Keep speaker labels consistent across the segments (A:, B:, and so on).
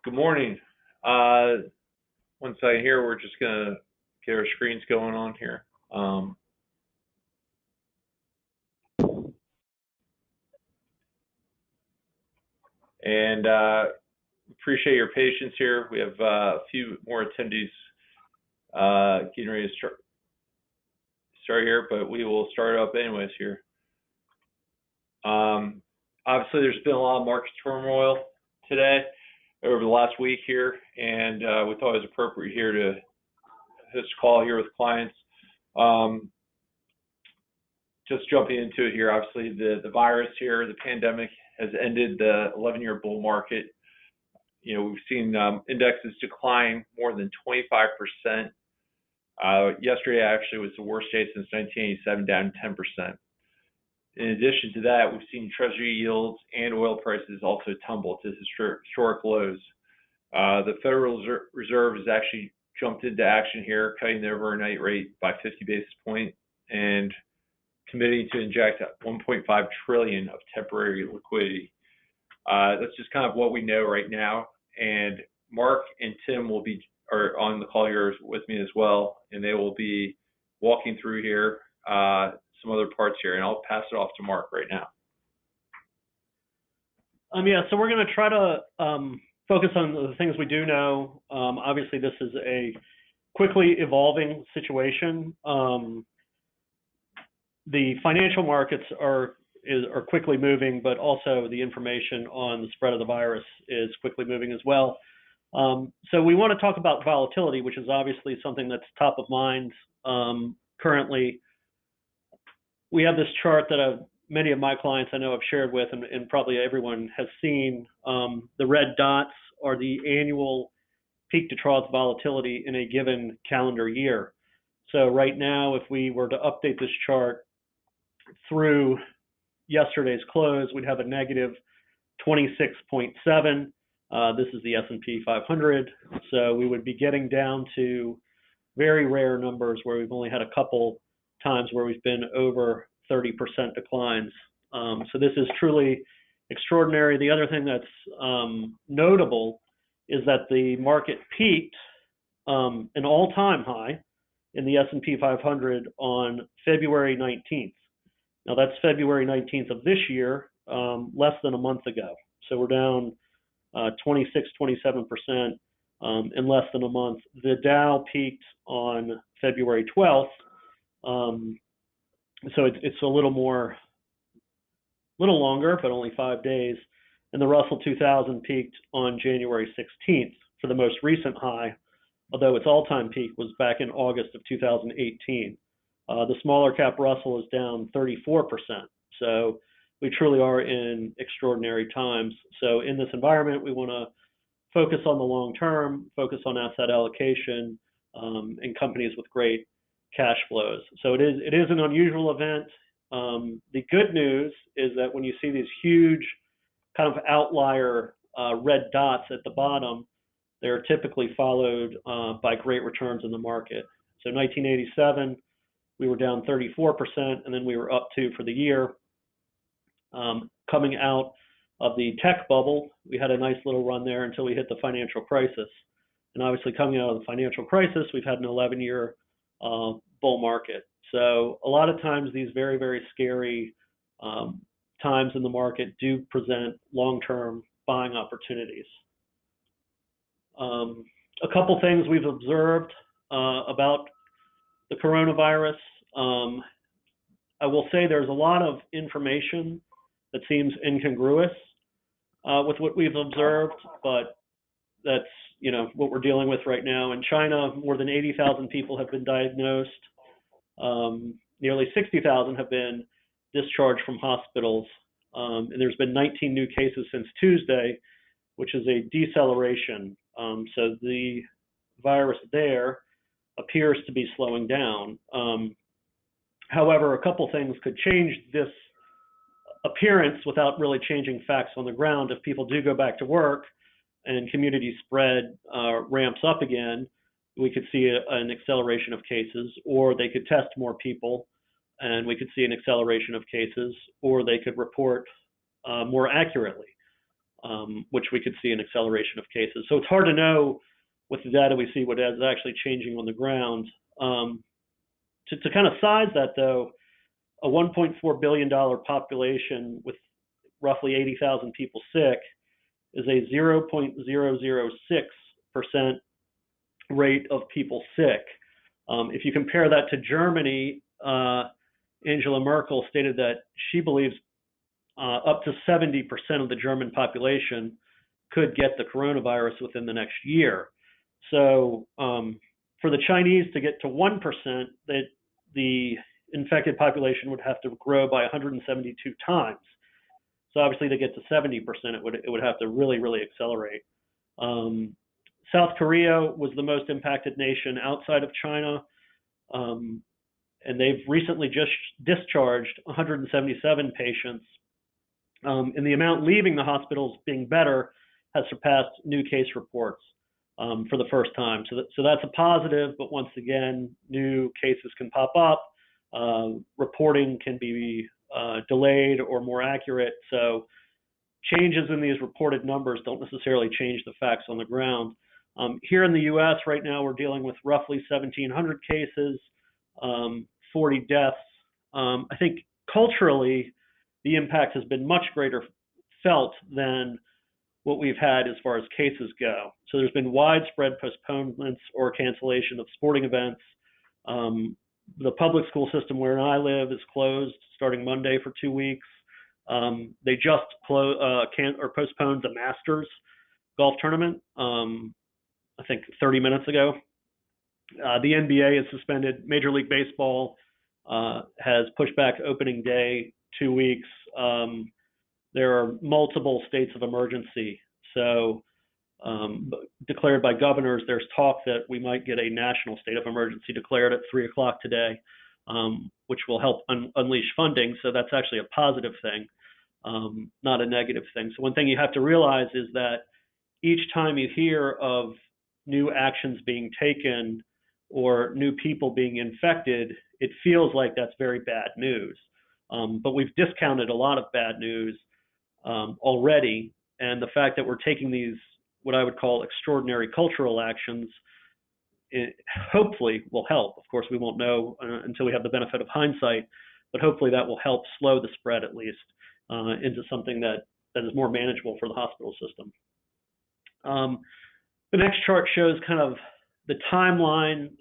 A: Good morning. Uh, One second here. We're just gonna get our screens going on here. And Appreciate your patience here. We have a few more attendees getting ready to start here, but we will start up anyways here. Obviously, there's been a lot of market turmoil today over the last week here, and we thought it was appropriate here to this call here with clients. Just jumping into it here, obviously the virus here, the pandemic has ended the 11-year bull market. We've seen indexes decline more than 25%. Yesterday actually was the worst day since 1987, down 10%. In addition to that, we've seen treasury yields and oil prices also tumble to historic lows. The Federal Reserve has actually jumped into action here, cutting the overnight rate by 50 basis points and committing to inject 1.5 trillion of temporary liquidity. That's just kind of what we know right now. And Mark and Tim are on the call here with me as well, and they will be walking through here some other parts here, and I'll pass it off to Mark right now.
B: So we're going to try to focus on the things we do know. Obviously, this is a quickly evolving situation. The financial markets are quickly moving, but also the information on the spread of the virus is quickly moving as well. So we want to talk about volatility, which is obviously something that's top of mind currently. We have this chart that many of my clients I know have shared with, and probably everyone has seen. The red dots are the annual peak to trough volatility in a given calendar year. So right now, if we were to update this chart through yesterday's close, we'd have a negative 26.7. This is the S&P 500. So we would be getting down to very rare numbers where we've only had a couple times where we've been over 30% declines. So this is truly extraordinary. The other thing that's notable is that the market peaked an all-time high in the S&P 500 on February 19th. Now that's February 19th of this year, less than a month ago. So we're down 26, 27% in less than a month. The Dow peaked on February 12th. So it's a little longer, but only 5 days. And the Russell 2000 peaked on January 16th for the most recent high, although its all-time peak was back in August of 2018. The smaller cap Russell is down 34%. So we truly are in extraordinary times. So in this environment, we want to focus on the long term, focus on asset allocation, and companies with great cash flows. So it is an unusual event. The good news is that when you see these huge kind of outlier red dots at the bottom, they're typically followed by great returns in the market. So 1987, we were down 34%, and then we were up 2% for the year. Coming out of the tech bubble, we had a nice little run there until we hit the financial crisis. And obviously coming out of the financial crisis, we've had an 11-year bull market. So a lot of times these very, very scary times in the market do present long-term buying opportunities. A couple things we've observed about the coronavirus. I will say there's a lot of information that seems incongruous with what we've observed, but that's what we're dealing with right now. In China, more than 80,000 people have been diagnosed. Nearly 60,000 have been discharged from hospitals, and there's been 19 new cases since Tuesday, which is a deceleration. So the virus there appears to be slowing down. However, a couple things could change this appearance without really changing facts on the ground. If people do go back to work and community spread ramps up again, we could see an acceleration of cases, or they could test more people and we could see an acceleration of cases, or they could report more accurately. which we could see an acceleration of cases. So it's hard to know with the data we see what is actually changing on the ground. To kind of size that, though, a $1.4 billion population with roughly 80,000 people sick is a 0.006% rate of people sick. If you compare that to Germany, Angela Merkel stated that she believes up to 70% of the German population could get the coronavirus within the next year. So for the Chinese to get to 1%, that the infected population would have to grow by 172 times. So obviously to get to 70%, it would have to really, really accelerate. South Korea was the most impacted nation outside of China, and they've recently just discharged 177 patients. And the amount leaving the hospitals being better has surpassed new case reports for the first time. So that's a positive, but once again, new cases can pop up. Reporting can be delayed or more accurate. So changes in these reported numbers don't necessarily change the facts on the ground. Here in the U.S. right now, we're dealing with roughly 1,700 cases, 40 deaths. I think culturally, the impact has been much greater felt than what we've had as far as cases go. So there's been widespread postponements or cancellation of sporting events. The public school system where I live is closed starting Monday for 2 weeks. They just postponed the Masters golf tournament, I think 30 minutes ago. The NBA is suspended. Major League Baseball has pushed back opening day 2 weeks. There are multiple states of emergency. So declared by governors, there's talk that we might get a national state of emergency declared at 3 o'clock today, which will help unleash funding. So that's actually a positive thing, not a negative thing. So one thing you have to realize is that each time you hear of new actions being taken or new people being infected, it feels like that's very bad news. But we've discounted a lot of bad news already, and the fact that we're taking these, what I would call extraordinary cultural actions, it hopefully will help. Of course, we won't know until we have the benefit of hindsight, but hopefully that will help slow the spread at least into something that is more manageable for the hospital system. The next chart shows kind of the timeline.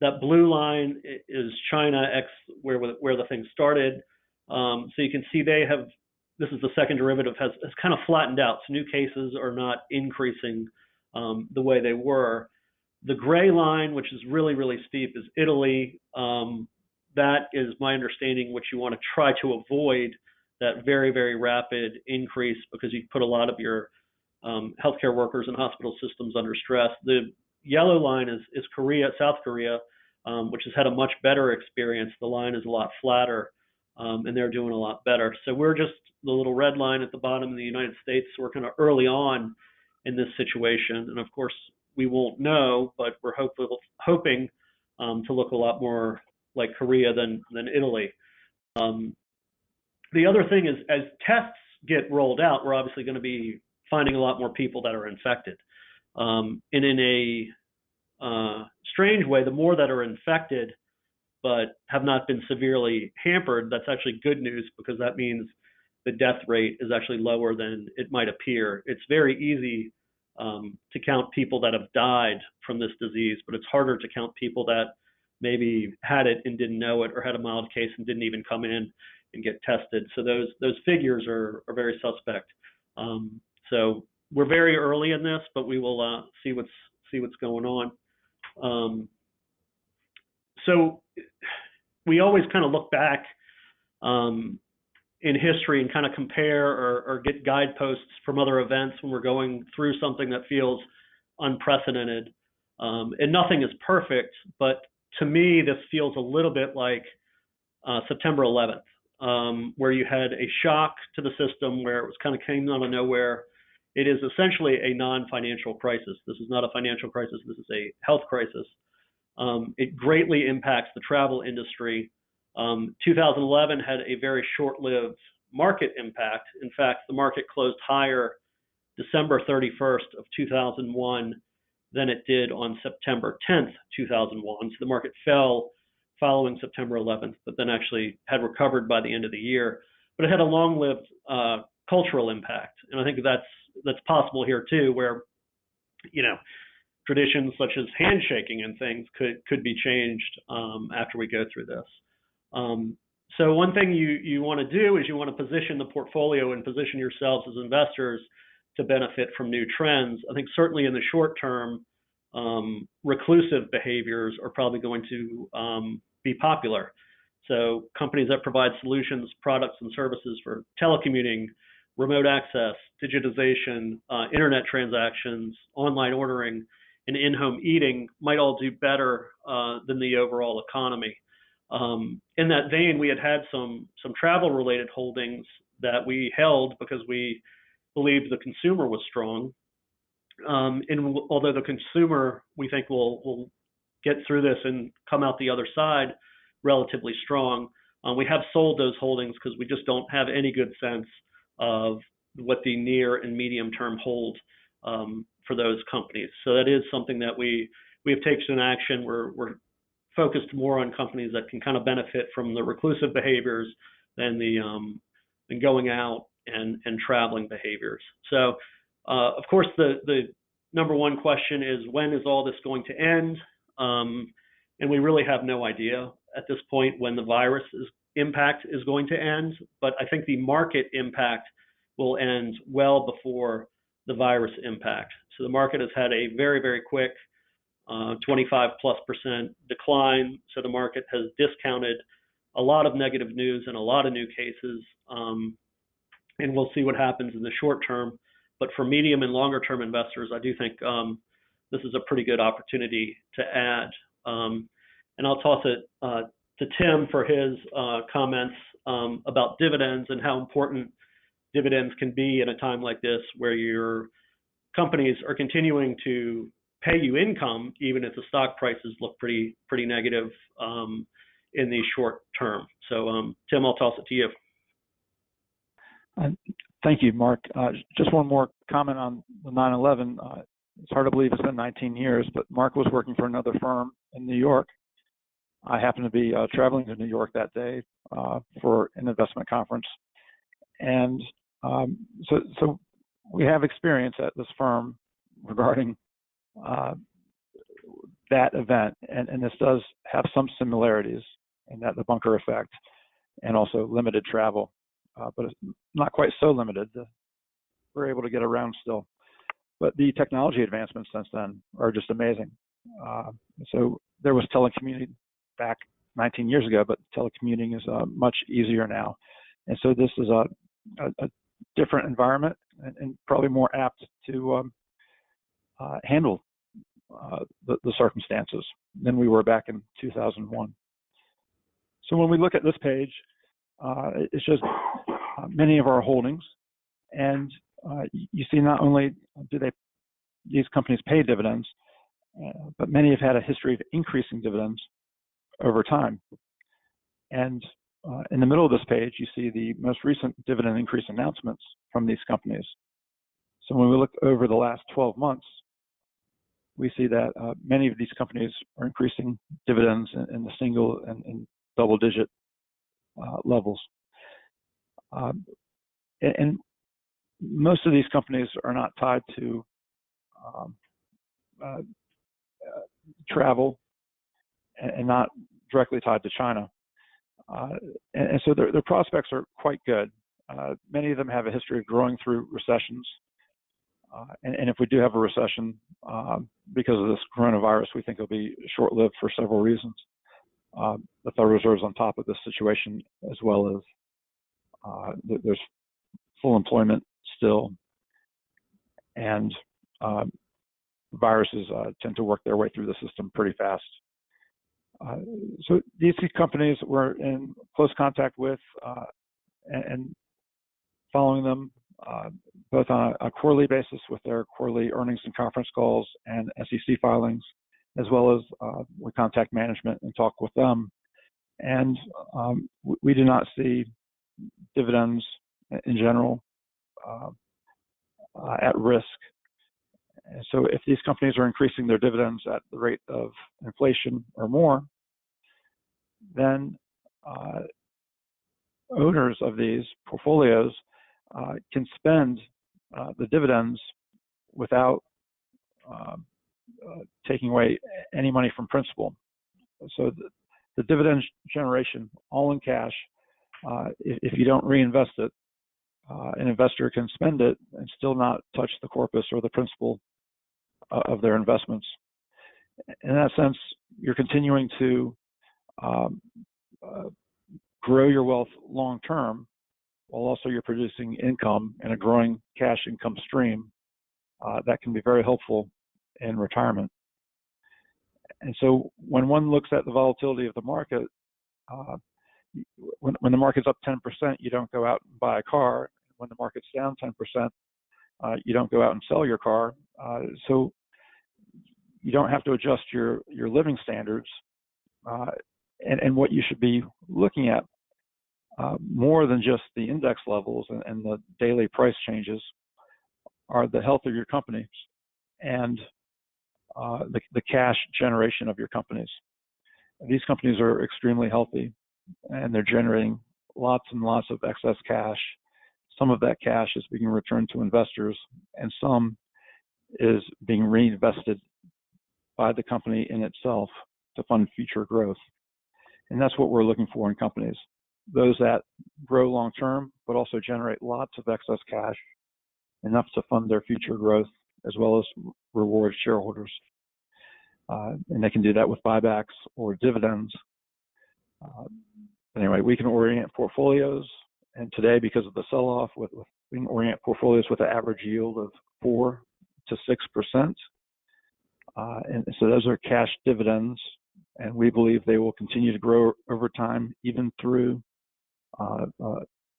B: That blue line is China X, where the thing started. So you can see they have, this is the second derivative, has kind of flattened out. So new cases are not increasing the way they were. The gray line, which is really, really steep, is Italy. That is my understanding, which you want to try to avoid that very, very rapid increase because you put a lot of your healthcare workers and hospital systems under stress. The yellow line is Korea, South Korea, which has had a much better experience. The line is a lot flatter, and they're doing a lot better. So we're just the little red line at the bottom in the United States. We're kind of early on in this situation, and of course we won't know, but we're hoping to look a lot more like Korea than Italy. The other thing is, as tests get rolled out, we're obviously going to be finding a lot more people that are infected. And in a strange way, the more that are infected but have not been severely hampered, that's actually good news because that means the death rate is actually lower than it might appear. It's very easy to count people that have died from this disease, but it's harder to count people that maybe had it and didn't know it, or had a mild case and didn't even come in and get tested. So those figures are very suspect. So we're very early in this, but we will see what's going on. So we always kind of look back in history and kind of compare or get guideposts from other events when we're going through something that feels unprecedented. And nothing is perfect, but to me, this feels a little bit like September 11th, where you had a shock to the system where it was kind of came out of nowhere. It is essentially a non-financial crisis. This is not a financial crisis. This is a health crisis. It greatly impacts the travel industry. 2011 had a very short-lived market impact. In fact, the market closed higher December 31st of 2001 than it did on September 10th, 2001. So the market fell following September 11th, but then actually had recovered by the end of the year. But it had a long-lived cultural impact, and I think that's possible here too, where traditions such as handshaking and things could be changed after we go through this. So one thing you want to do is you want to position the portfolio and position yourselves as investors to benefit from new trends. I think certainly in the short term, reclusive behaviors are probably going to be popular. So companies that provide solutions, products, and services for telecommuting, remote access, digitization, internet transactions, online ordering, and in-home eating might all do better than the overall economy. In that vein, we had some travel-related holdings that we held because we believed the consumer was strong. And although the consumer, we think, will get through this and come out the other side relatively strong, we have sold those holdings because we just don't have any good sense of what the near and medium term hold for those companies. So that is something that we have taken action. We're focused more on companies that can kind of benefit from the reclusive behaviors than the going out and traveling behaviors. So of course the number one question is, when is all this going to end? And we really have no idea at this point when the virus impact is going to end, but I think the market impact will end well before the virus impact. So the market has had a very, very quick 25+% decline. So the market has discounted a lot of negative news and a lot of new cases, and we'll see what happens in the short term. But for medium and longer term investors, I do think this is a pretty good opportunity to add. And I'll toss it to Tim for his comments about dividends and how important dividends can be in a time like this, where your companies are continuing to pay you income, even if the stock prices look pretty negative in the short term. So Tim, I'll toss it to you.
C: Thank you, Mark. Just one more comment on the 9/11. It's hard to believe it's been 19 years, but Mark was working for another firm in New York. I happened to be traveling to New York that day for an investment conference. And so we have experience at this firm regarding that event. And this does have some similarities in that the bunker effect and also limited travel, but it's not quite so limited. We're able to get around still. But the technology advancements since then are just amazing. So there was telecommuting back 19 years ago, but telecommuting is much easier now. And so this is a different environment and probably more apt to handle the circumstances than we were back in 2001. So when we look at this page, it shows many of our holdings, and you see not only do these companies pay dividends, but many have had a history of increasing dividends over time. And in the middle of this page, you see the most recent dividend increase announcements from these companies. So when we look over the last 12 months, we see that many of these companies are increasing dividends in the single and double-digit levels. And most of these companies are not tied to travel and not directly tied to China. And so their prospects are quite good. Many of them have a history of growing through recessions. And if we do have a recession because of this coronavirus, we think it'll be short-lived for several reasons. The Federal Reserve's on top of this situation, as well as there's full employment still, and viruses tend to work their way through the system pretty fast. So these companies we're in close contact with and following them both on a quarterly basis with their quarterly earnings and conference calls and SEC filings, as well as we contact management and talk with them. And we do not see dividends in general at risk. And so if these companies are increasing their dividends at the rate of inflation or more, then owners of these portfolios can spend the dividends without taking away any money from principal. So the dividend generation, all in cash, if you don't reinvest it, an investor can spend it and still not touch the corpus or the principal of their investments. In that sense, you're continuing to grow your wealth long term, while also you're producing income and a growing cash income stream that can be very helpful in retirement. And so when one looks at the volatility of the market, when the market's up 10%, you don't go out and buy a car. When the market's down 10%, you don't go out and sell your car. So you don't have to adjust your living standards. And what you should be looking at more than just the index levels and the daily price changes are the health of your companies and the cash generation of your companies. These companies are extremely healthy, and they're generating lots and lots of excess cash. Some of that cash is being returned to investors, and some is being reinvested by the company in itself to fund future growth. And that's what we're looking for in companies. Those that grow long term, but also generate lots of excess cash, enough to fund their future growth, as well as reward shareholders. And they can do that with buybacks or dividends. Anyway, we can orient portfolios. And today, because of the sell-off, we can orient portfolios with an average yield of 4 to 6%. And so those are cash dividends. And we believe they will continue to grow over time, even through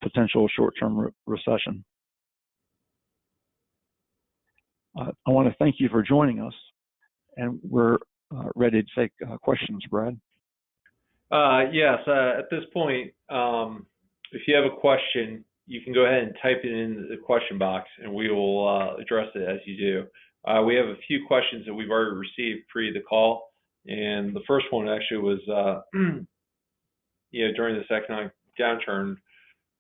C: potential short-term recession. I want to thank you for joining us, and we're ready to take questions, Brad.
A: Yes, at this point, if you have a question, you can go ahead and type it in the question box, and we will address it as you do. We have a few questions that we've already received pre the call, and the first one actually was, during this economic downturn,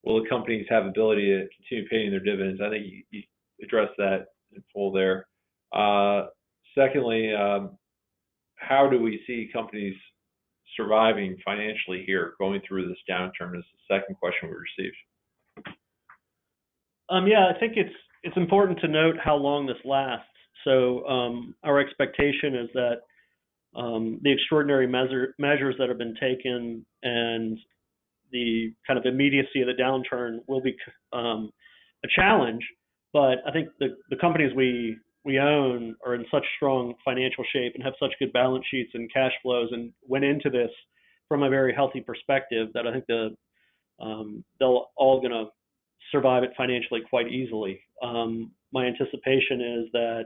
A: will the companies have ability to continue paying their dividends? I think you addressed that in full there. Secondly, how do we see companies surviving financially here, going through this downturn? Is the second question we received.
B: Yeah, I think it's important to note how long this lasts. So our expectation is that the extraordinary measures that have been taken and the kind of immediacy of the downturn will be a challenge. But I think the companies we own are in such strong financial shape and have such good balance sheets and cash flows, and went into this from a very healthy perspective, that I think they'll all going to survive it financially quite easily. My anticipation is that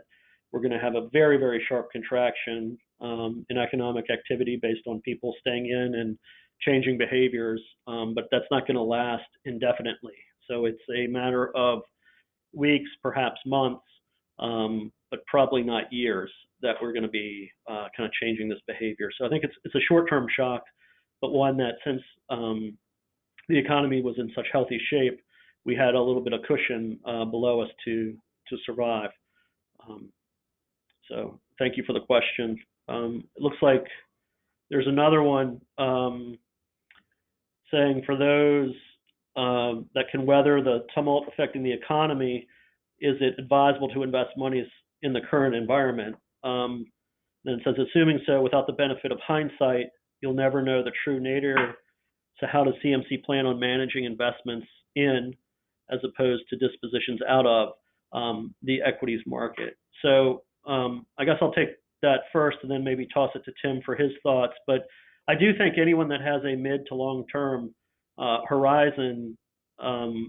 B: we're going to have a very, very sharp contraction in economic activity based on people staying in and changing behaviors, but that's not going to last indefinitely. So it's a matter of weeks, perhaps months, but probably not years, that we're going to be kind of changing this behavior. So I think it's a short-term shock, but one that, since the economy was in such healthy shape, we had a little bit of cushion below us to survive. So thank you for the question. It looks like there's another one saying, for those that can weather the tumult affecting the economy, is it advisable to invest monies in the current environment? Then it says, assuming so, without the benefit of hindsight, you'll never know the true nature. So how does CMC plan on managing investments in, as opposed to dispositions out of, the equities market? So I guess I'll take that first and then maybe toss it to Tim for his thoughts. But I do think anyone that has a mid to long-term horizon,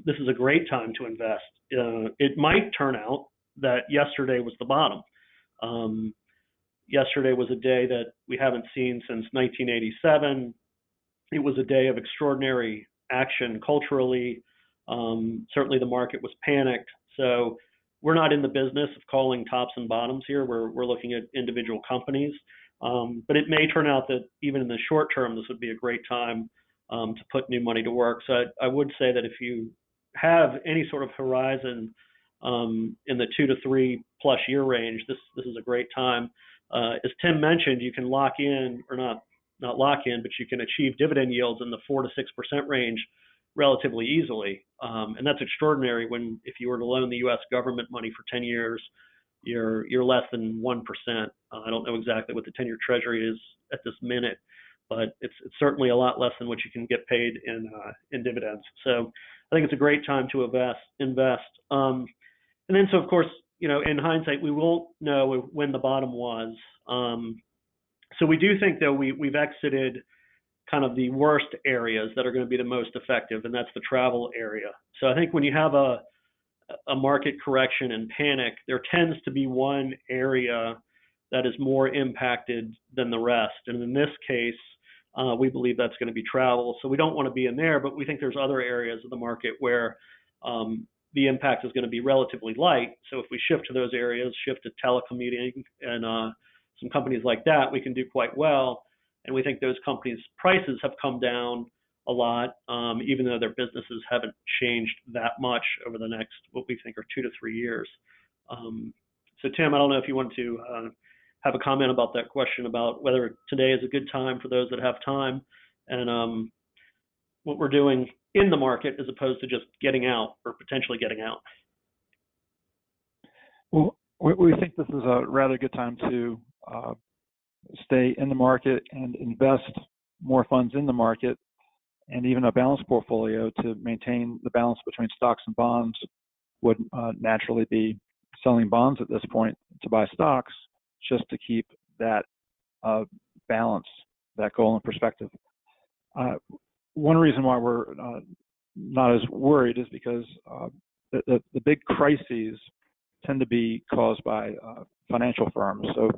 B: this is a great time to invest. It might turn out that yesterday was the bottom. Yesterday was a day that we haven't seen since 1987. It was a day of extraordinary action culturally, Certainly the market was panicked. So we're not in the business of calling tops and bottoms here. We're looking at individual companies. But it may turn out that even in the short term, this would be a great time to put new money to work. So I would say that if you have any sort of horizon in the 2 to 3 plus year range, this is a great time. As Tim mentioned, you can lock in, or not lock in, but you can achieve dividend yields in the 4 to 6% range relatively easily. And that's extraordinary when, if you were to loan the U.S. government money for 10 years, you're less than 1%. I don't know exactly what the 10-year Treasury is at this minute, but it's certainly a lot less than what you can get paid in dividends. So I think it's a great time to invest. And then, so of course, in hindsight, we won't know when the bottom was. So we do think, though, we've exited kind of the worst areas that are going to be the most effective, and that's the travel area. So I think when you have a market correction and panic, there tends to be one area that is more impacted than the rest. And in this case, we believe that's going to be travel. So we don't want to be in there, but we think there's other areas of the market where the impact is going to be relatively light. So if we shift to those areas, shift to telecommuting and some companies like that, we can do quite well. And we think those companies' prices have come down a lot, even though their businesses haven't changed that much over the next, what we think are 2 to 3 years. So Tim, I don't know if you want to have a comment about that question about whether today is a good time for those that have time, and what we're doing in the market as opposed to just getting out or potentially getting out.
C: Well, we think this is a rather good time to stay in the market and invest more funds in the market, and even a balanced portfolio to maintain the balance between stocks and bonds would naturally be selling bonds at this point to buy stocks, just to keep that balance, that goal in perspective. One reason why we're not as worried is because the big crises tend to be caused by financial firms. So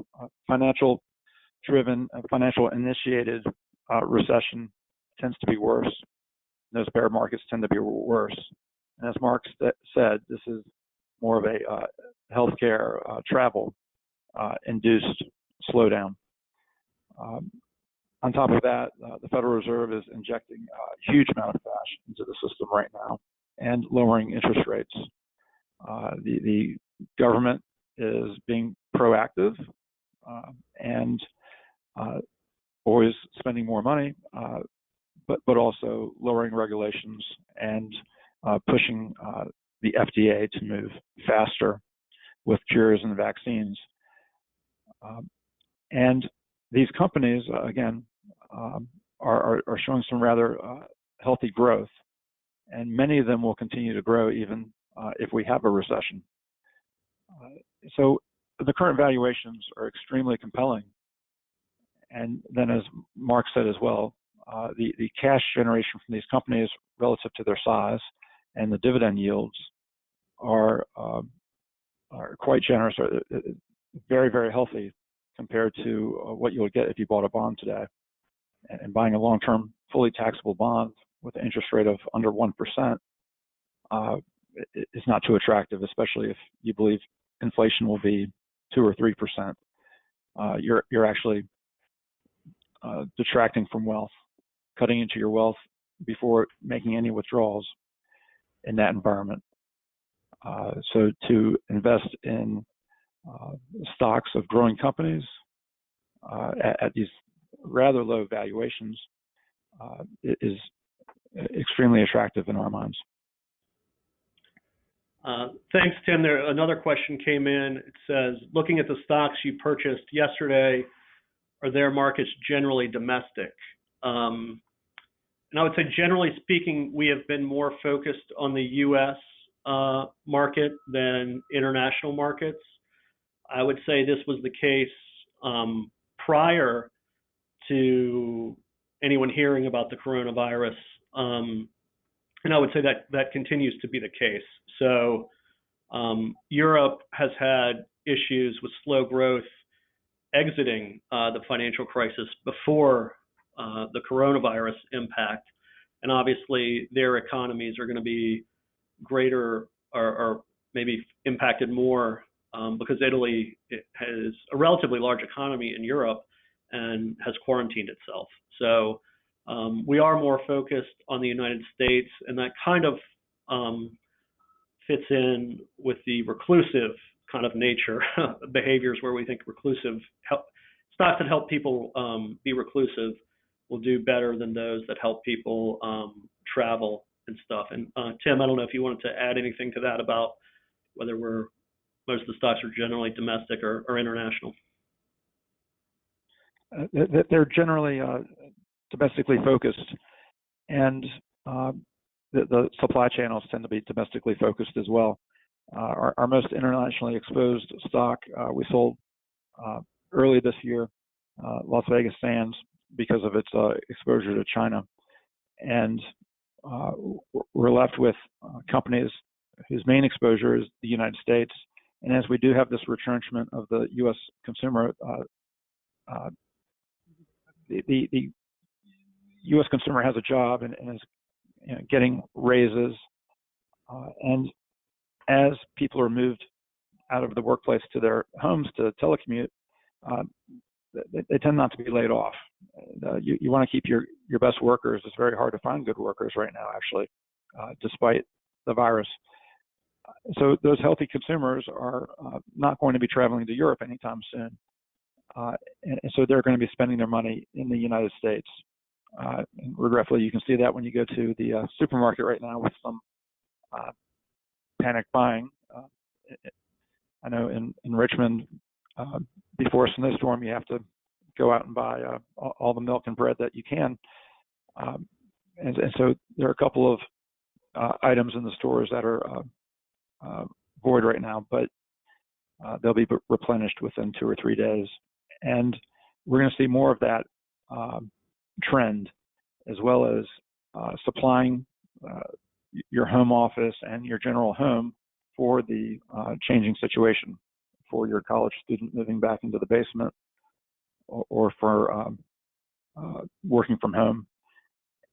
C: financial-driven, financial-initiated recession tends to be worse. Those bear markets tend to be worse. And as Mark said, this is more of a healthcare, travel induced slowdown. On top of that, the Federal Reserve is injecting a huge amount of cash into the system right now and lowering interest rates. The government is being proactive and always spending more money, but also lowering regulations and pushing the FDA to move faster with cures and vaccines. And these companies, again, are showing some rather healthy growth, and many of them will continue to grow even if we have a recession. So the current valuations are extremely compelling. And then, as Mark said as well, the cash generation from these companies relative to their size and the dividend yields are quite generous, or very, very healthy compared to what you would get if you bought a bond today. And buying a long-term, fully taxable bond with an interest rate of under 1% is not too attractive, especially if you believe inflation will be 2 or 3%. You're actually detracting from wealth, cutting into your wealth before making any withdrawals in that environment. So to invest in stocks of growing companies at these rather low valuations is extremely attractive in our minds.
B: Thanks, Tim. Another question came in. It says, looking at the stocks you purchased yesterday, are their markets generally domestic? And I would say, generally speaking, we have been more focused on the U.S. Market than international markets. I would say this was the case prior to anyone hearing about the coronavirus. And I would say that continues to be the case. So Europe has had issues with slow growth exiting the financial crisis before the coronavirus impact. And obviously their economies are going to be greater or maybe impacted more because Italy has a relatively large economy in Europe and has quarantined itself. So we are more focused on the United States, and that kind of fits in with the reclusive kind of nature behaviors where we think stocks that help people be reclusive will do better than those that help people travel and stuff. And Tim, I don't know if you wanted to add anything to that about whether most of the stocks are generally domestic or international.
C: They're generally domestically focused, and the supply channels tend to be domestically focused as well. Our most internationally exposed stock we sold early this year, Las Vegas Sands, because of its exposure to China, and we're left with companies whose main exposure is the United States. And as we do have this retrenchment of the U.S. consumer, the U.S. consumer has a job and is getting raises, and as people are moved out of the workplace to their homes to telecommute, they tend not to be laid off. You want to keep your best workers. It's very hard to find good workers right now, actually, despite the virus. So those healthy consumers are not going to be traveling to Europe anytime soon. And so they're going to be spending their money in the United States. And regretfully, you can see that when you go to the supermarket right now with some panic buying. I know in Richmond, before a snowstorm, you have to go out and buy all the milk and bread that you can. And so there are a couple of items in the stores that are void right now, but they'll be replenished within 2 or 3 days. And we're going to see more of that trend, as well as supplying your home office and your general home for the changing situation, for your college student moving back into the basement, or for working from home,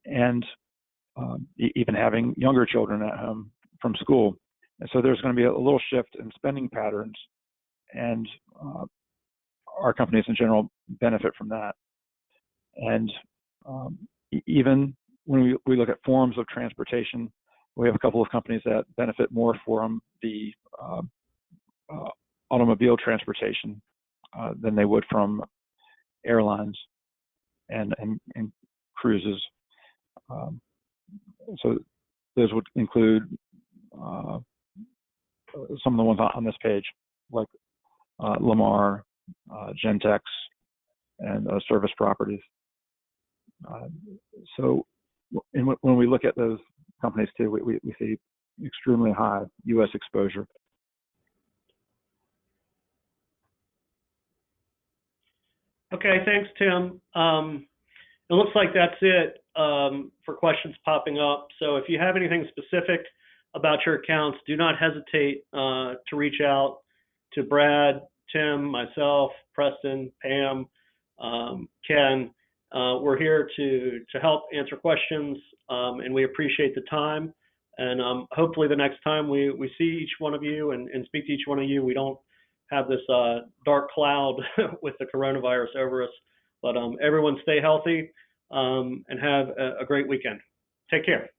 C: and even having younger children at home from school. And so there's going to be a little shift in spending patterns, and our companies in general benefit from that. And even when we look at forms of transportation, we have a couple of companies that benefit more from the automobile transportation than they would from airlines and cruises. So those would include some of the ones on this page, like Lamar, Gentex, and Service Properties. So when we look at those companies too, we see extremely high U.S. exposure.
B: Okay, thanks, Tim. It looks like that's it for questions popping up. So if you have anything specific about your accounts, do not hesitate to reach out to Brad, Tim, myself, Preston, Pam, Ken. We're here to help answer questions, and we appreciate the time. And hopefully the next time we see each one of you and speak to each one of you, we don't have this dark cloud with the coronavirus over us. But everyone stay healthy and have a great weekend. Take care.